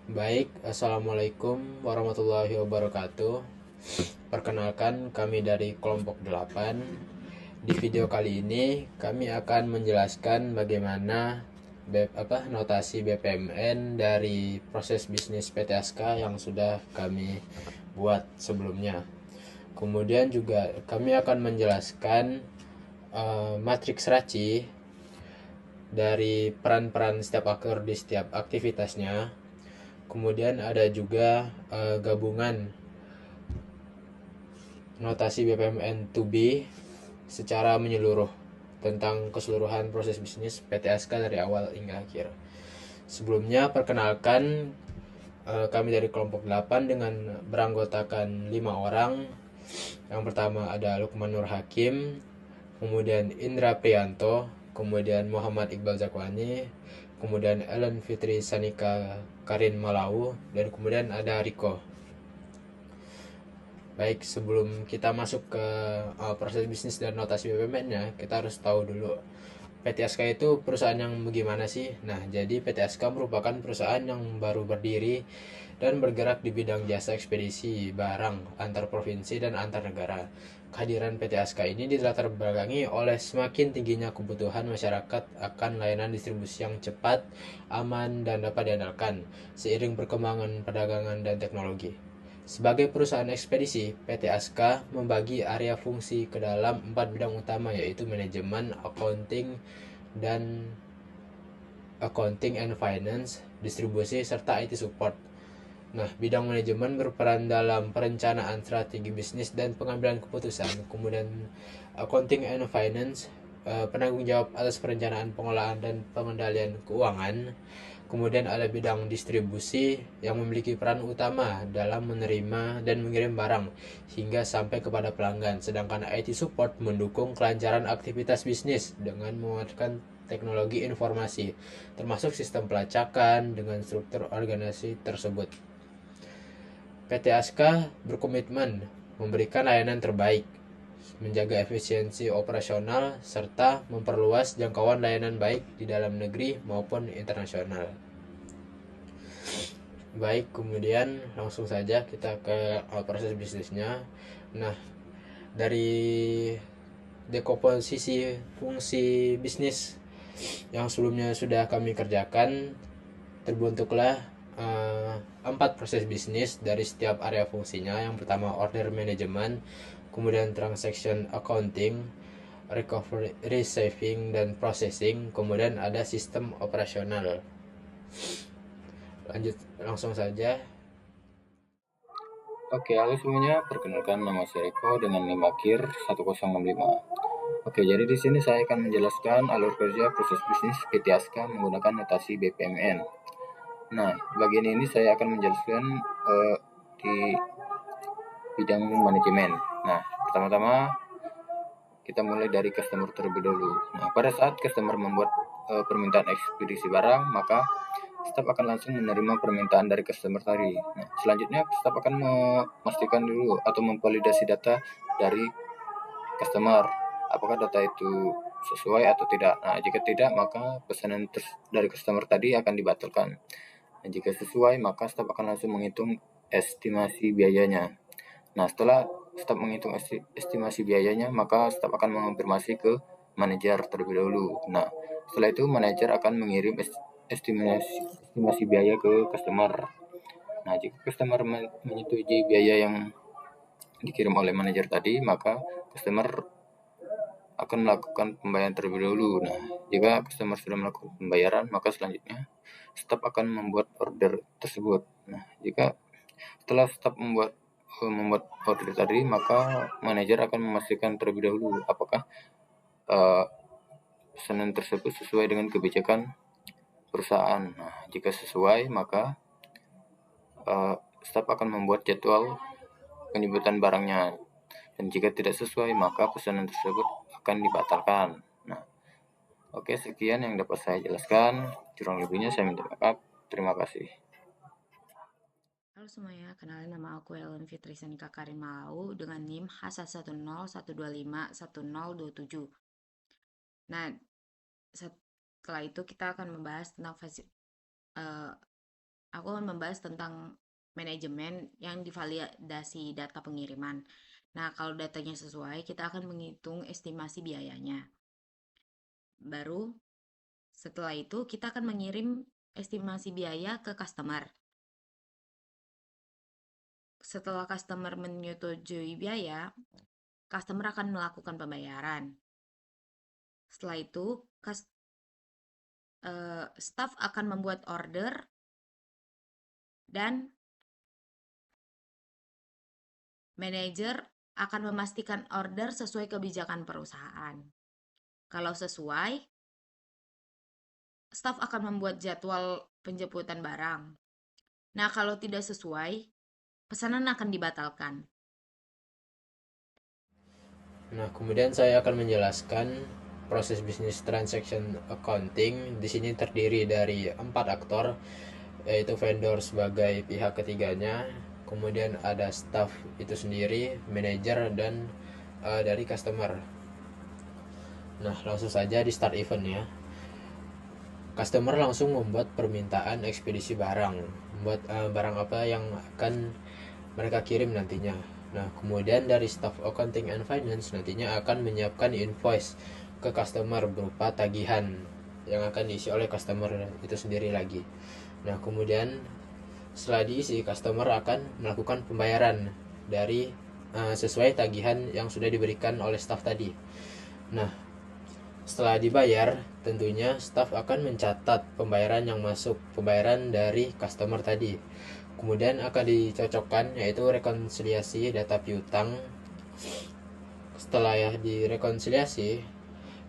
Baik, Assalamualaikum warahmatullahi wabarakatuh. Perkenalkan, kami dari kelompok 8. Di video kali ini kami akan menjelaskan bagaimana notasi BPMN dari proses bisnis PT Aska yang sudah kami buat sebelumnya. Kemudian juga kami akan menjelaskan matriks Raci dari peran-peran setiap aktor di setiap aktivitasnya. Kemudian ada juga gabungan notasi BPMN to be secara menyeluruh tentang keseluruhan proses bisnis PT Aska dari awal hingga akhir. Sebelumnya perkenalkan, kami dari kelompok 8 dengan beranggotakan 5 orang. Yang pertama ada Lukman Nur Hakim, kemudian Indra Priyanto, kemudian Muhammad Iqbal Zakwani, kemudian Ellen Fitri Sanika Karin Malau, dan kemudian ada Riko. Baik, sebelum kita masuk ke proses bisnis dan notasi BPMN-nya, kita harus tahu dulu PT SK itu perusahaan yang bagaimana sih? Nah, jadi PT SK merupakan perusahaan yang baru berdiri dan bergerak di bidang jasa ekspedisi barang antar provinsi dan antar negara. Kehadiran PT SK ini dilatar belakangi oleh semakin tingginya kebutuhan masyarakat akan layanan distribusi yang cepat, aman, dan dapat diandalkan seiring perkembangan perdagangan dan teknologi. Sebagai perusahaan ekspedisi, PT Aska membagi area fungsi ke dalam 4 bidang utama, yaitu manajemen, dan accounting and finance, distribusi, serta IT support. Nah, bidang manajemen berperan dalam perencanaan strategi bisnis dan pengambilan keputusan. Kemudian accounting and finance, penanggung jawab atas perencanaan, pengelolaan, dan pengendalian keuangan. Kemudian ada bidang distribusi yang memiliki peran utama dalam menerima dan mengirim barang hingga sampai kepada pelanggan. Sedangkan IT support mendukung kelancaran aktivitas bisnis dengan memanfaatkan teknologi informasi, termasuk sistem pelacakan dengan struktur organisasi tersebut. PT Aska berkomitmen memberikan layanan terbaik, menjaga efisiensi operasional, serta memperluas jangkauan layanan baik di dalam negeri maupun internasional. Baik, kemudian langsung saja kita ke proses bisnisnya. Nah, dari dekomposisi fungsi bisnis yang sebelumnya sudah kami kerjakan, terbentuklah 4 proses bisnis dari setiap area fungsinya. Yang pertama order management, kemudian transaction accounting, recovery, receiving, dan processing, kemudian ada sistem operasional. Lanjut langsung saja. Oke, halo semuanya. Perkenalkan, nama saya Eko dengan NIM akhir 1065. Oke, jadi di sini saya akan menjelaskan alur kerja proses bisnis PT Aska menggunakan notasi BPMN. Nah, bagian ini saya akan menjelaskan di bidang manajemen. Nah, pertama-tama kita mulai dari customer terlebih dahulu. Nah, pada saat customer membuat permintaan ekspedisi barang, maka staf akan langsung menerima permintaan dari customer tadi. Nah, selanjutnya staf akan memastikan dulu atau memvalidasi data dari customer, apakah data itu sesuai atau tidak. Nah, jika tidak, maka pesanan dari customer tadi akan dibatalkan. Nah, jika sesuai, maka staf akan langsung menghitung estimasi biayanya. Nah, setelah staf menghitung estimasi biayanya, maka staf akan mengonfirmasi ke manajer terlebih dahulu. Nah, setelah itu manajer akan mengirim estimasi biaya ke customer. Nah, jika customer menyetujui biaya yang dikirim oleh manajer tadi, maka customer akan melakukan pembayaran terlebih dahulu. Nah, jika customer sudah melakukan pembayaran, maka selanjutnya staf akan membuat order tersebut. Nah, jika setelah staf membuat order tadi, maka manajer akan memastikan terlebih dahulu apakah pesanan tersebut sesuai dengan kebijakan perusahaan. Nah, jika sesuai, maka staf akan membuat jadwal penyebutan barangnya. Dan jika tidak sesuai, maka pesanan tersebut akan dibatalkan. Nah, oke, sekian yang dapat saya jelaskan. Kurang lebihnya saya minta maaf. Terima kasih. Halo semuanya, kenalin nama aku Ellen Fitri Sanika Karin Malau dengan NIM H101251027. Nah, setelah itu kita akan membahas tentang aku akan membahas tentang manajemen yang divalidasi data pengiriman. Nah, kalau datanya sesuai, kita akan menghitung estimasi biayanya. Baru setelah itu kita akan mengirim estimasi biaya ke customer. Setelah customer menyetujui biaya, customer akan melakukan pembayaran. Setelah itu, staff akan membuat order dan manajer akan memastikan order sesuai kebijakan perusahaan. Kalau sesuai, staf akan membuat jadwal penjemputan barang. Nah, kalau tidak sesuai, pesanan akan dibatalkan. Nah, kemudian saya akan menjelaskan proses bisnis transaction accounting. Di sini terdiri dari 4 aktor, yaitu vendor sebagai pihak ketiganya, kemudian ada staff itu sendiri, manajer, dan dari customer. Nah, langsung saja di start event ya. Customer langsung membuat permintaan ekspedisi barang, membuat barang apa yang akan mereka kirim nantinya. Nah, kemudian dari staff accounting and finance nantinya akan menyiapkan invoice ke customer berupa tagihan yang akan diisi oleh customer itu sendiri lagi. Nah, kemudian setelah diisi, customer akan melakukan pembayaran dari sesuai tagihan yang sudah diberikan oleh staff tadi. Nah, setelah dibayar, tentunya staff akan mencatat pembayaran yang masuk, pembayaran dari customer tadi. Kemudian akan dicocokkan, yaitu rekonsiliasi data piutang. Setelah direkonsiliasi,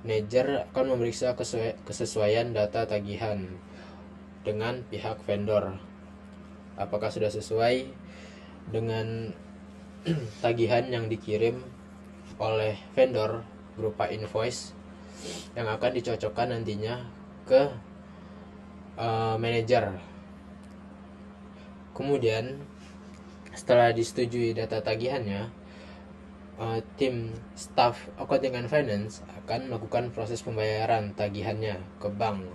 manajer akan memeriksa kesesuaian data tagihan dengan pihak vendor. Apakah sudah sesuai dengan tagihan yang dikirim oleh vendor berupa invoice yang akan dicocokkan nantinya ke manajer. Kemudian setelah disetujui data tagihannya, tim staff accounting and finance akan melakukan proses pembayaran tagihannya ke bank.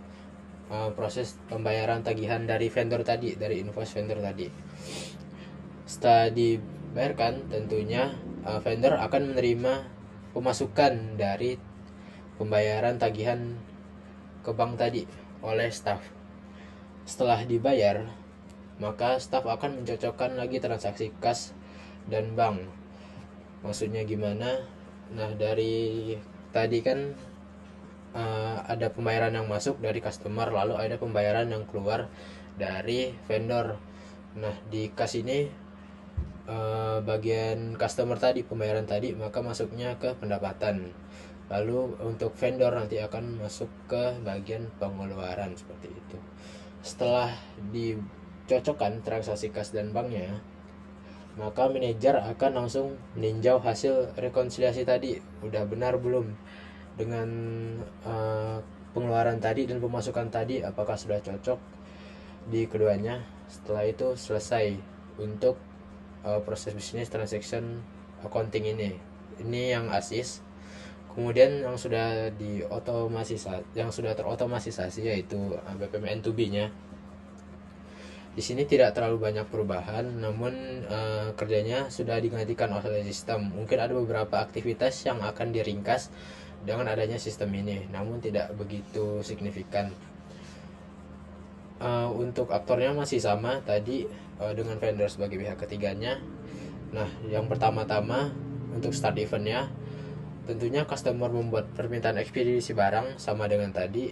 Proses pembayaran tagihan dari vendor tadi, dari invoice vendor tadi. Setelah dibayarkan, tentunya vendor akan menerima pemasukan dari pembayaran tagihan ke bank tadi oleh staff. Setelah dibayar, maka staff akan mencocokkan lagi transaksi kas dan bank. Maksudnya gimana? Nah, dari tadi kan ada pembayaran yang masuk dari customer, lalu ada pembayaran yang keluar dari vendor. Nah, di kas ini bagian customer tadi, pembayaran tadi, maka masuknya ke pendapatan. Lalu untuk vendor nanti akan masuk ke bagian pengeluaran, seperti itu. Setelah dicocokkan transaksi kas dan banknya, maka manajer akan langsung meninjau hasil rekonsiliasi tadi, udah benar belum dengan pengeluaran tadi dan pemasukan tadi, apakah sudah cocok di keduanya. Setelah itu selesai untuk proses bisnis transaction accounting ini yang ASIS. Kemudian yang sudah terotomatisasi yaitu BPM N2B-nya. Di sini tidak terlalu banyak perubahan, namun kerjanya sudah digantikan oleh sistem. Mungkin ada beberapa aktivitas yang akan diringkas dengan adanya sistem ini, namun tidak begitu signifikan. Untuk aktornya masih sama tadi, dengan vendor sebagai pihak ketiganya. Nah, yang pertama-tama untuk start eventnya, tentunya customer membuat permintaan ekspedisi barang sama dengan tadi.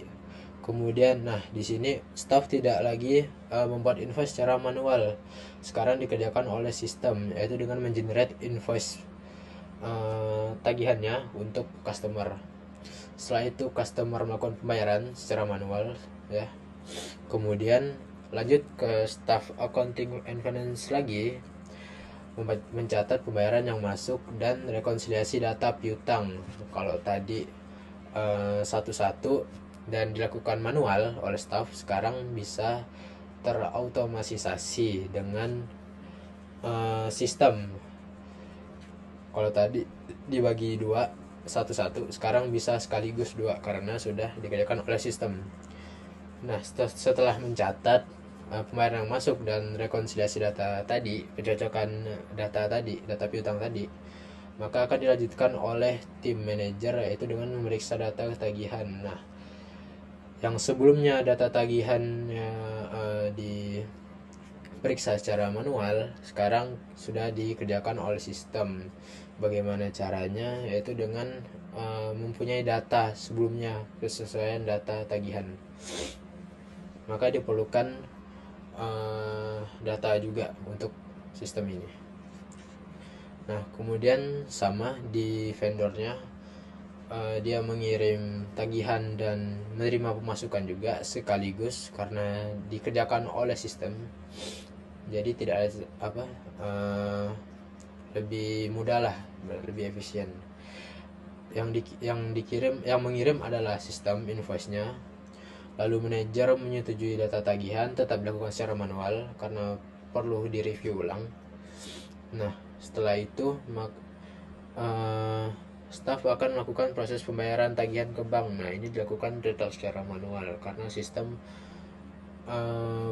Kemudian, nah di sini staff tidak lagi membuat invoice secara manual. Sekarang dikerjakan oleh sistem, yaitu dengan mengenerate invoice tagihannya untuk customer. Setelah itu customer melakukan pembayaran secara manual ya. Kemudian lanjut ke staff accounting and finance lagi, mencatat pembayaran yang masuk dan rekonsiliasi data piutang. Kalau tadi satu-satu dan dilakukan manual oleh staff, sekarang bisa terautomatisasi dengan sistem. Kalau tadi dibagi dua satu-satu, sekarang bisa sekaligus dua karena sudah dikerjakan oleh sistem. Nah, setelah mencatat pembayaran yang masuk dan rekonsiliasi data tadi, pencocokan data piutang tadi, maka akan dilanjutkan oleh tim manajer, yaitu dengan memeriksa data tagihan. Nah, yang sebelumnya data tagihannya diperiksa secara manual, sekarang sudah dikerjakan oleh sistem. Bagaimana caranya? Yaitu dengan mempunyai data sebelumnya, kesesuaian data tagihan. Maka diperlukan data juga untuk sistem ini. Nah, kemudian sama di vendornya, dia mengirim tagihan dan menerima pemasukan juga sekaligus karena dikerjakan oleh sistem. Jadi tidak ada lebih mudah lah, lebih efisien. Yang mengirim adalah sistem invoice-nya. Lalu manajer menyetujui data tagihan tetap dilakukan secara manual karena perlu direview ulang. Nah, setelah itu staf akan melakukan proses pembayaran tagihan ke bank. Nah, ini dilakukan tetap secara manual karena sistem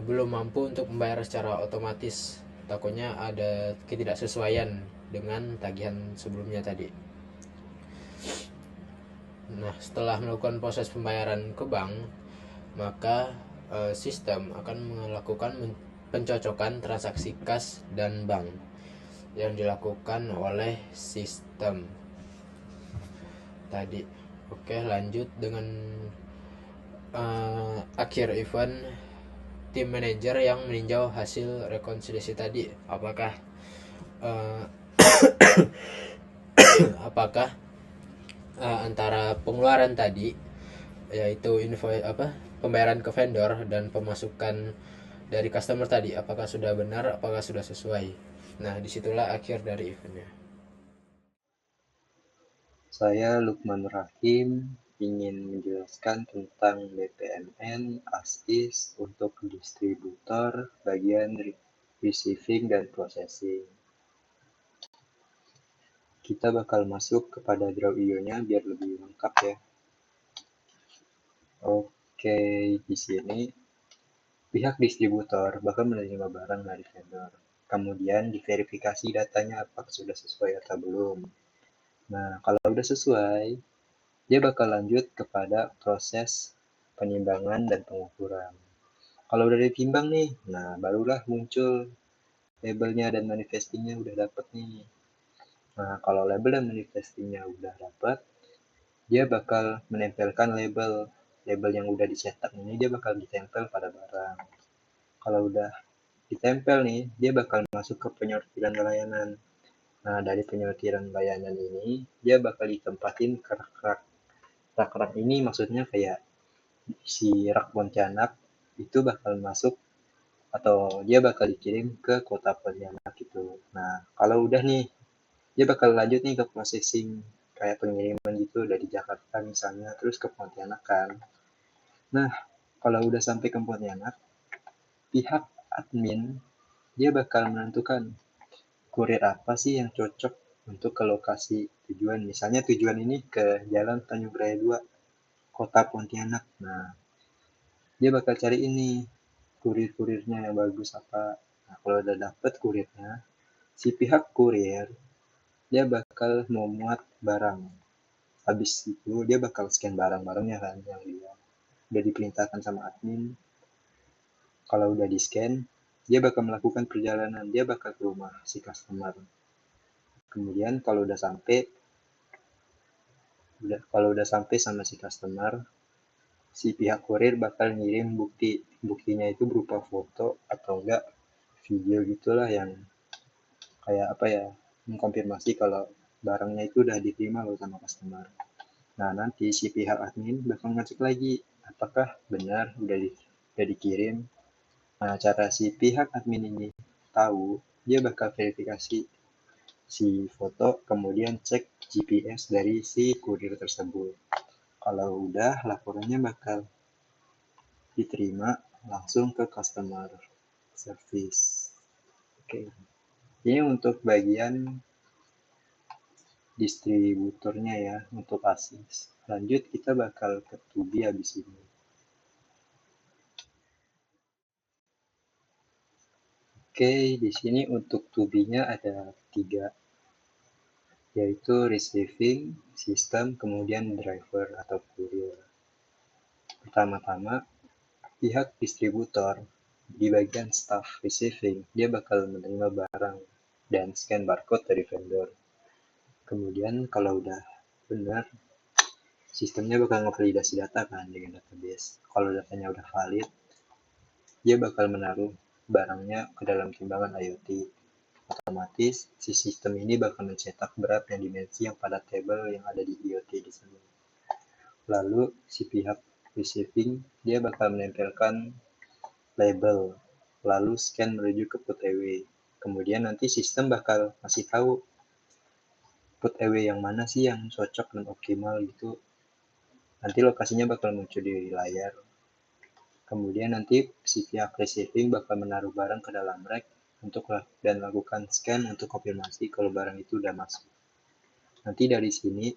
belum mampu untuk membayar secara otomatis. Takutnya ada ketidaksesuaian dengan tagihan sebelumnya tadi. Nah, setelah melakukan proses pembayaran ke bank, maka sistem akan melakukan pencocokan transaksi kas dan bank yang dilakukan oleh sistem tadi. Oke, lanjut dengan akhir event, tim manajer yang meninjau hasil rekonsiliasi tadi, apakah apakah antara pengeluaran tadi, yaitu pembayaran ke vendor dan pemasukan dari customer tadi, apakah sudah benar, apakah sudah sesuai. Nah, disitulah akhir dari eventnya. Saya Lukman Rahim ingin menjelaskan tentang BPMN ASIS untuk distributor bagian receiving dan processing. Kita bakal masuk kepada draw IO-nya biar lebih lengkap ya. Oke, di sini pihak distributor bakal menerima barang dari vendor. Kemudian diverifikasi datanya apakah sudah sesuai atau belum. Nah, kalau udah sesuai, dia bakal lanjut kepada proses penimbangan dan pengukuran. Kalau udah ditimbang nih, nah barulah muncul labelnya dan manifestingnya udah dapet nih. Nah, kalau label dan manifestingnya udah dapet, dia bakal menempelkan label yang udah dicetak ini, dia bakal ditempel pada barang. Kalau udah ditempel nih, dia bakal masuk ke penyortiran layanan. Nah, dari penyortiran layanan ini, dia bakal ditempatin ke rak-rak. Rak-rak ini maksudnya kayak si rak Pontianak itu bakal masuk atau dia bakal dikirim ke kota Pontianak gitu. Nah, kalau udah nih, dia bakal lanjut nih ke processing kayak pengiriman gitu dari Jakarta misalnya terus ke Pontianak kan. Nah, kalau udah sampai ke Pontianak, pihak admin dia bakal menentukan kurir apa sih yang cocok untuk ke lokasi tujuan. Misalnya tujuan ini ke Jalan Tanjung Raya 2, Kota Pontianak. Nah, dia bakal cari ini kurir-kurirnya yang bagus apa. Nah, kalau udah dapet kurirnya, si pihak kurir dia bakal memuat barang. Habis itu dia bakal scan barang-barangnya kan yang dia udah diperintahkan sama admin. Kalau udah di scan, dia bakal melakukan perjalanan, dia bakal ke rumah si customer. Kemudian kalau udah sampai sama si customer, si pihak kurir bakal ngirim buktinya itu berupa foto atau enggak video gitulah yang kayak apa ya, mengkonfirmasi kalau barangnya itu udah diterima loh sama customer. Nah, nanti si pihak admin bakal ngecek lagi apakah benar udah dikirim. Nah, cara si pihak admin ini tahu, dia bakal verifikasi si foto, kemudian cek GPS dari si kurir tersebut. Kalau udah, laporannya bakal diterima langsung ke customer service. Oke. Ini untuk bagian distributornya ya, untuk ASIS. Lanjut kita bakal ke 2B habis ini. Oke, di sini untuk to be-nya ada 3, yaitu receiving, system, kemudian driver atau courier. Pertama-tama, pihak distributor di bagian staff receiving, dia bakal menerima barang dan scan barcode dari vendor. Kemudian kalau udah benar, sistemnya bakal ngevalidasi data kan dengan database. Kalau datanya udah valid, dia bakal menaruh barangnya ke dalam timbangan IoT. Otomatis si sistem ini bakal mencetak berat dan dimensi yang pada tabel yang ada di IoT di sana. Lalu si pihak receiving dia bakal menempelkan label, lalu scan menuju ke put away. Kemudian nanti sistem bakal kasih tahu put away yang mana sih yang cocok dan optimal gitu. Nanti lokasinya bakal muncul di layar. Kemudian nanti si pihak receiving bakal menaruh barang ke dalam rack dan lakukan scan untuk konfirmasi kalau barang itu udah masuk. Nanti dari sini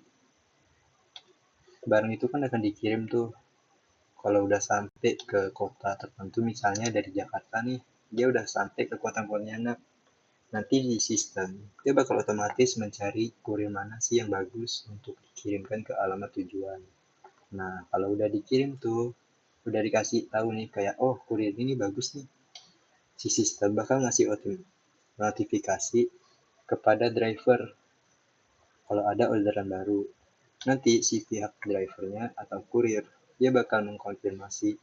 barang itu kan akan dikirim tuh. Kalau udah sampai ke kota tertentu, misalnya dari Jakarta nih, dia udah sampai ke kota Pontianak. Nanti di sistem, dia bakal otomatis mencari kurir mana sih yang bagus untuk dikirimkan ke alamat tujuan. Nah, kalau udah dikirim tuh, udah dikasih tahu nih kayak, oh kurir ini bagus nih. Si sistem bakal ngasih notifikasi kepada driver kalau ada orderan baru. Nanti si pihak drivernya atau kurir, dia bakal mengkonfirmasi.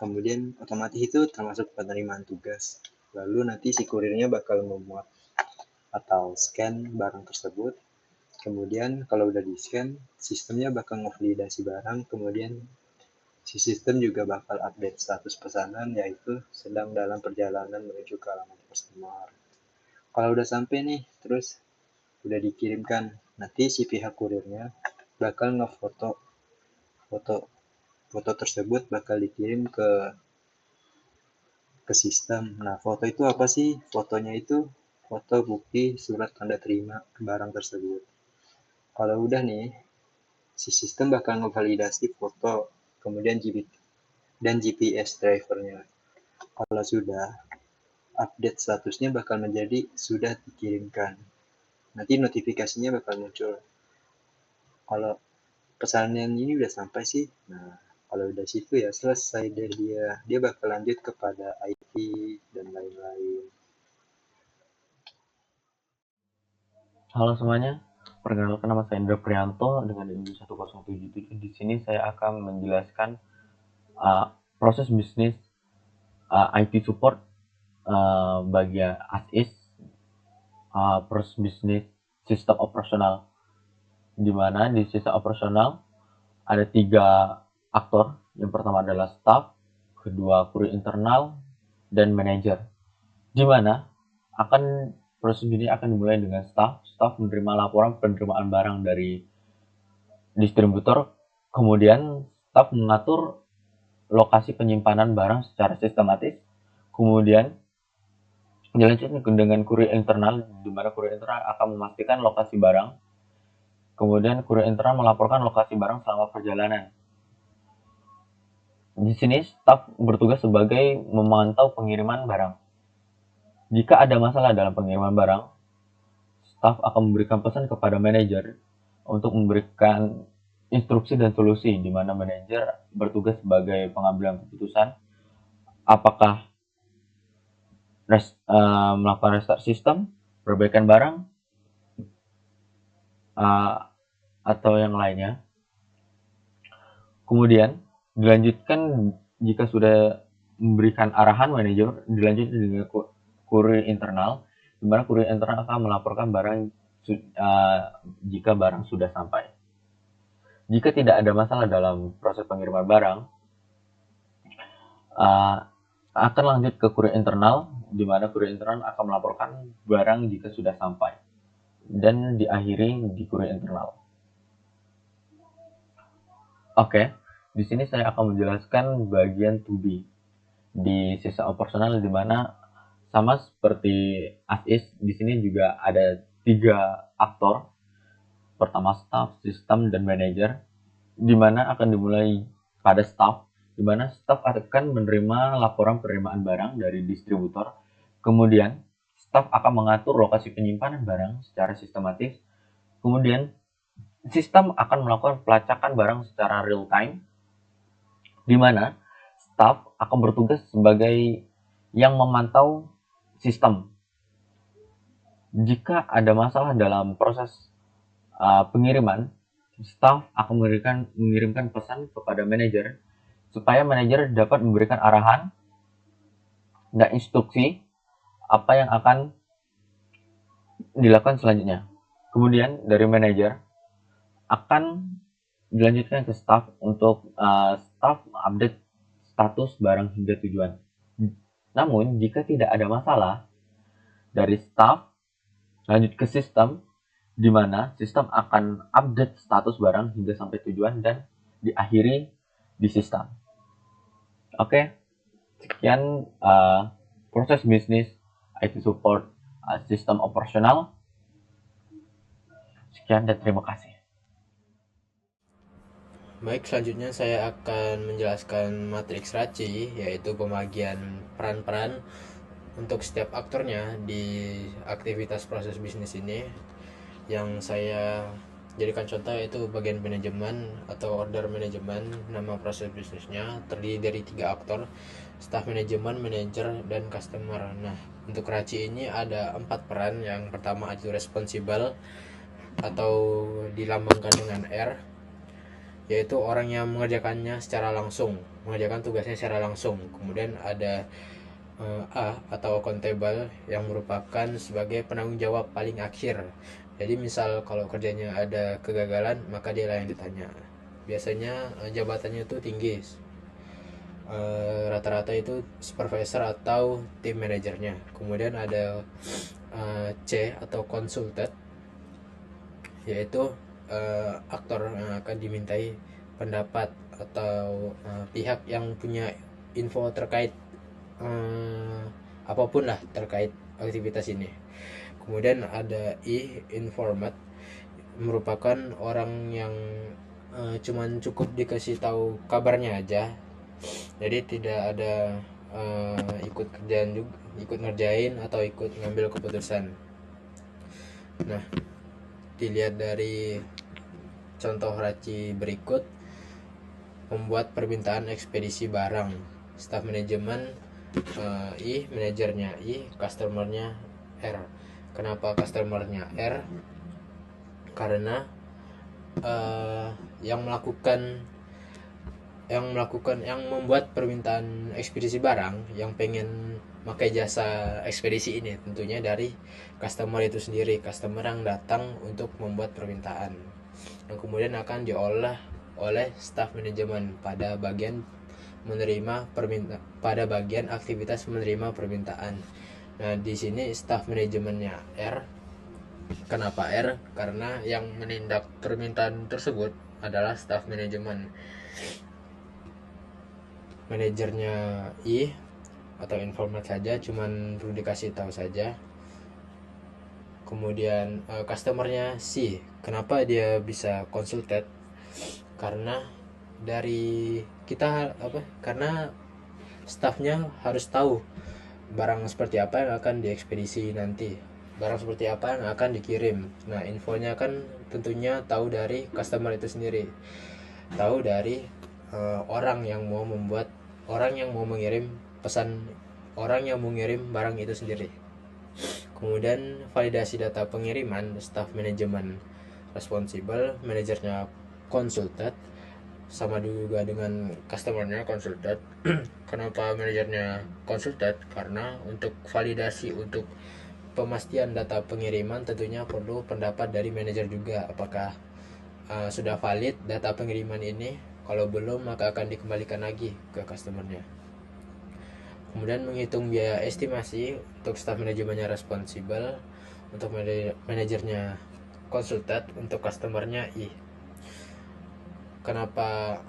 Kemudian otomatis itu termasuk penerimaan tugas. Lalu nanti si kurirnya bakal memuat atau scan barang tersebut. Kemudian kalau udah di-scan, sistemnya bakal ngevalidasi barang. Kemudian si sistem juga bakal update status pesanan, yaitu sedang dalam perjalanan menuju ke alamat customer. Kalau udah sampai nih, terus udah dikirimkan, nanti si pihak kurirnya bakal ngefoto foto tersebut bakal dikirim ke sistem. Nah, foto itu apa sih? Fotonya itu foto bukti surat tanda terima barang tersebut. Kalau udah nih, si sistem bakal ngevalidasi foto, kemudian GPS drivernya. Kalau sudah, update statusnya bakal menjadi sudah dikirimkan. Nanti notifikasinya bakal muncul. Kalau pesanan ini udah sampai sih, nah kalau udah situ ya selesai deh dia bakal lanjut kepada IT dan lain-lain. Halo semuanya, perkenalkan nama saya Indra Prianto dengan NIM 1077. Di sini saya akan menjelaskan proses bisnis IT support bagian ASIS, proses bisnis sistem operasional, di mana di sistem operasional ada 3 aktor. Yang pertama adalah staff, kedua kurir internal, dan manajer. Di mana proses ini akan dimulai dengan staff menerima laporan penerimaan barang dari distributor, kemudian staff mengatur lokasi penyimpanan barang secara sistematis, kemudian dilanjutkan dengan kurir internal, di mana kurir internal akan memastikan lokasi barang, kemudian kurir internal melaporkan lokasi barang selama perjalanan. Di sini staff bertugas sebagai memantau pengiriman barang. Jika ada masalah dalam pengiriman barang, staff akan memberikan pesan kepada manajer untuk memberikan instruksi dan solusi, di mana manajer bertugas sebagai pengambilan keputusan apakah melakukan restart sistem, perbaikan barang, atau yang lainnya. Kemudian dilanjutkan jika sudah memberikan arahan manajer, dilanjutkan dengan kurir internal, di mana kurir internal akan melaporkan barang jika barang sudah sampai. Jika tidak ada masalah dalam proses pengiriman barang, akan lanjut ke kurir internal, di mana kurir internal akan melaporkan barang jika sudah sampai, dan diakhiri di kurir internal. Oke, di sini saya akan menjelaskan bagian to be di sistem operasional, di mana sama seperti ASIS, di sini juga ada 3 aktor. Pertama staff, sistem, dan manajer, di mana akan dimulai pada staff, di mana staff akan menerima laporan penerimaan barang dari distributor, Kemudian, staf akan mengatur lokasi penyimpanan barang secara sistematis. Kemudian, sistem akan melakukan pelacakan barang secara real time, di mana staf akan bertugas sebagai yang memantau sistem. Jika ada masalah dalam proses pengiriman, staf akan mengirimkan pesan kepada manajer supaya manajer dapat memberikan arahan dan instruksi apa yang akan dilakukan selanjutnya. Kemudian dari manajer akan dilanjutkan ke staff untuk staff update status barang hingga tujuan. Namun jika tidak ada masalah, dari staff lanjut ke sistem, di mana sistem akan update status barang hingga sampai tujuan dan diakhiri di sistem. Oke, sekian proses bisnis IT support sistem operasional. Sekian dan terima kasih. Baik, selanjutnya saya akan menjelaskan matriks RACI, yaitu pembagian peran-peran untuk setiap aktornya di aktivitas proses bisnis ini. Yang saya jadikan contoh yaitu bagian manajemen atau order manajemen. Nama proses bisnisnya terdiri dari 3 aktor: staff manajemen, manager, dan customer. Nah, untuk RACI ini ada 4 peran. Yang pertama itu responsible atau dilambangkan dengan R, yaitu orang yang mengerjakannya secara langsung, mengerjakan tugasnya secara langsung. Kemudian ada A atau accountable, yang merupakan sebagai penanggung jawab paling akhir. Jadi misal kalau kerjanya ada kegagalan, maka dia lah yang ditanya. Biasanya jabatannya itu tinggi, rata-rata itu supervisor atau tim manajernya. Kemudian ada C atau consultant, yaitu aktor yang akan dimintai pendapat atau pihak yang punya info terkait apapun lah terkait aktivitas ini. Kemudian ada I, informat, merupakan orang yang cuman cukup dikasih tahu kabarnya aja, jadi tidak ada ikut kerjaan juga, ikut ngerjain atau ikut ngambil keputusan. Nah, dilihat dari contoh RACI berikut: membuat permintaan ekspedisi barang, staff manajemen I, manajernya I, customernya R. Kenapa customernya R? Karena yang membuat permintaan ekspedisi barang, yang pengen pakai jasa ekspedisi ini tentunya dari customer itu sendiri, customer yang datang untuk membuat permintaan, yang kemudian akan diolah oleh staff manajemen pada bagian aktivitas menerima permintaan. Nah, di sini staff manajemennya R. Kenapa R? Karena yang menindak permintaan tersebut adalah staff manajemen. Manajernya I atau informat saja, cuman perlu dikasih tahu saja. Kemudian customernya C. Kenapa dia bisa consulted? Karena dari kita karena staffnya harus tahu barang seperti apa yang akan diekspedisi nanti, barang seperti apa yang akan dikirim. Nah, infonya kan tentunya tahu dari customer itu sendiri, tahu dari orang yang mau mengirim pesan, orang yang mau mengirim barang itu sendiri. Kemudian validasi data pengiriman, staff manajemen responsible, manajernya consulted, sama juga dengan customernya consulted. Kenapa manajernya consulted? Karena untuk validasi, untuk pemastian data pengiriman tentunya perlu pendapat dari manajer juga, apakah sudah valid data pengiriman ini. Kalau belum, maka akan dikembalikan lagi ke customernya. Kemudian menghitung biaya estimasi untuk staff manajemennya responsible, untuk manajernya consulted, untuk customernya I. Kenapa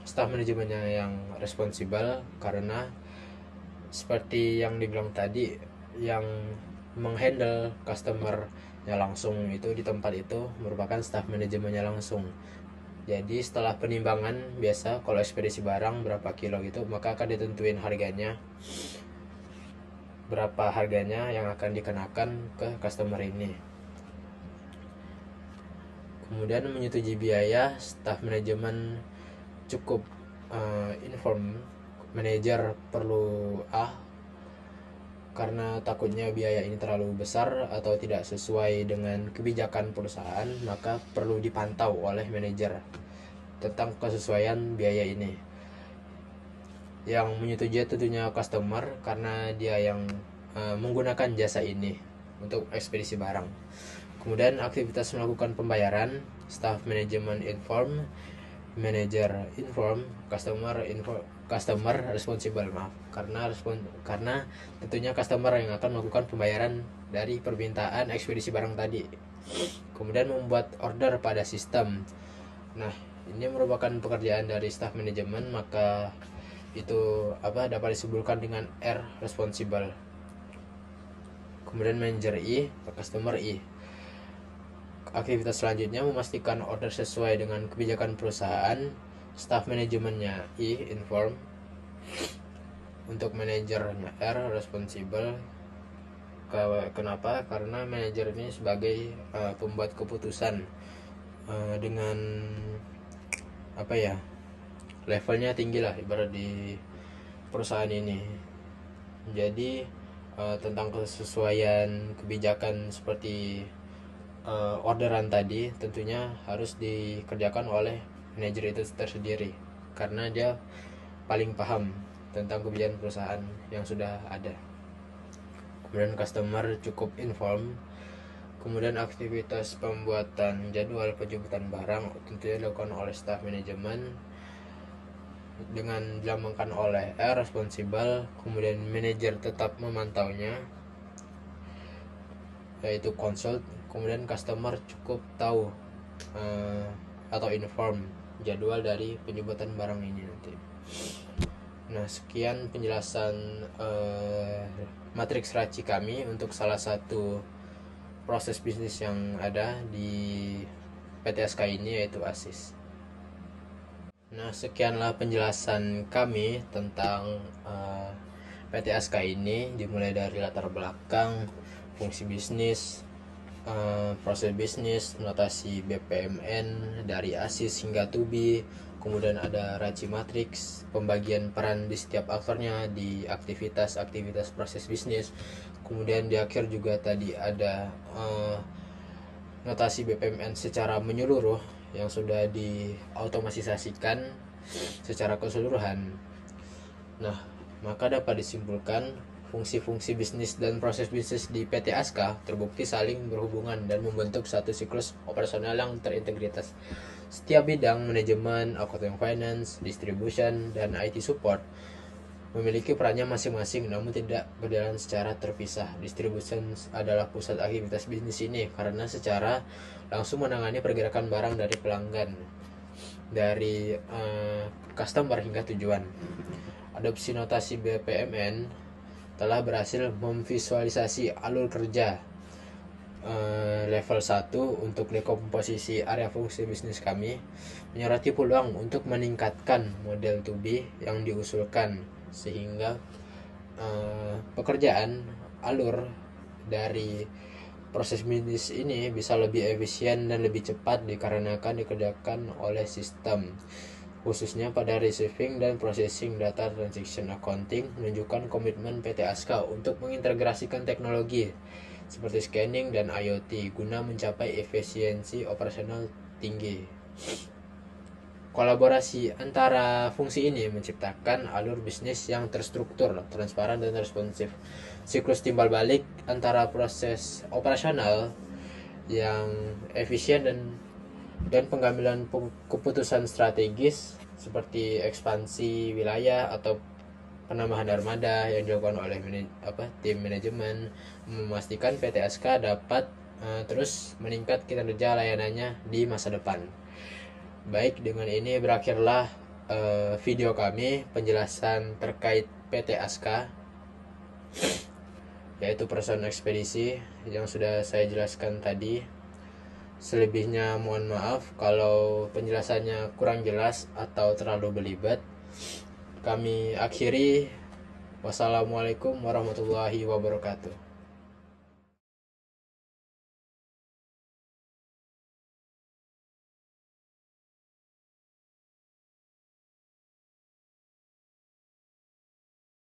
staff manajemennya yang responsible? Karena seperti yang dibilang tadi, yang menghandle customernya langsung itu di tempat itu merupakan staff manajemennya langsung. Jadi setelah penimbangan biasa, kalau ekspedisi barang berapa kilo gitu, maka akan ditentuin harganya. berapa harganya yang akan dikenakan ke customer ini. Kemudian menyetujui biaya, staf manajemen cukup inform manajer perlu karena takutnya biaya ini terlalu besar atau tidak sesuai dengan kebijakan perusahaan, maka perlu dipantau oleh manajer tentang kesesuaian biaya ini. Yang menyetujui tentunya customer karena dia yang menggunakan jasa ini untuk ekspedisi barang. Kemudian aktivitas melakukan pembayaran, staff manajemen inform, manager inform, customer responsible, karena tentunya customer yang akan melakukan pembayaran dari permintaan ekspedisi barang tadi. Kemudian membuat order pada sistem. Nah, ini merupakan pekerjaan dari staff manajemen, maka itu dapat disebutkan dengan R, responsible. Kemudian manager I, customer I. Aktivitas selanjutnya memastikan order sesuai dengan kebijakan perusahaan, staff manajemennya I, inform. Untuk manajernya R, responsible. Kenapa? Karena manajer ini sebagai pembuat keputusan dengan levelnya tinggi lah ibarat di perusahaan ini. Jadi tentang kesesuaian kebijakan seperti orderan tadi tentunya harus dikerjakan oleh manajer itu tersendiri karena dia paling paham tentang kebijakan perusahaan yang sudah ada. Kemudian customer cukup inform. Kemudian aktivitas pembuatan jadwal penjemputan barang tentunya dilakukan oleh staff manajemen dengan dilambangkan oleh R, responsible. Kemudian manajer tetap memantaunya yaitu consult. Kemudian customer cukup tahu atau inform jadwal dari penjemputan barang ini nanti. Nah, sekian penjelasan matriks RACI kami untuk salah satu proses bisnis yang ada di PTSK ini, yaitu ASIS. Nah, sekianlah penjelasan kami tentang PTSK ini, dimulai dari latar belakang, fungsi bisnis, proses bisnis, notasi BPMN, dari ASIS hingga TUBI, kemudian ada RACI matrix, pembagian peran di setiap aktornya di aktivitas proses bisnis. Kemudian di akhir juga tadi ada notasi BPMN secara menyeluruh yang sudah diautomatisasikan secara keseluruhan. Nah, maka dapat disimpulkan fungsi-fungsi bisnis dan proses bisnis di PT ASKA terbukti saling berhubungan dan membentuk satu siklus operasional yang terintegritas. Setiap bidang manajemen, accounting, finance, distribution, dan IT support memiliki perannya masing-masing namun tidak berjalan secara terpisah. Distribution adalah pusat aktivitas bisnis ini karena secara langsung menangani pergerakan barang dari pelanggan, dari customer hingga tujuan. Adopsi notasi BPMN telah berhasil memvisualisasi alur kerja level 1 untuk dekomposisi area fungsi bisnis kami, menyoroti peluang untuk meningkatkan model 2B yang diusulkan sehingga pekerjaan alur dari proses bisnis ini bisa lebih efisien dan lebih cepat dikarenakan dikerjakan oleh sistem, khususnya pada receiving dan processing data transaction accounting, menunjukkan komitmen PT ASKA untuk mengintegrasikan teknologi seperti scanning dan IoT guna mencapai efisiensi operasional tinggi. Kolaborasi antara fungsi ini menciptakan alur bisnis yang terstruktur, transparan, dan responsif. Siklus timbal balik antara proses operasional yang efisien dan pengambilan keputusan strategis seperti ekspansi wilayah atau penambahan armada yang dilakukan oleh tim manajemen memastikan PT ASKA dapat terus meningkat kinerja layanannya di masa depan. Baik, dengan ini berakhirlah video kami penjelasan terkait PT ASKA, yaitu personel ekspedisi yang sudah saya jelaskan tadi. Selebihnya mohon maaf kalau penjelasannya kurang jelas atau terlalu belibet. Kami akhiri Wassalamualaikum warahmatullahi wabarakatuh.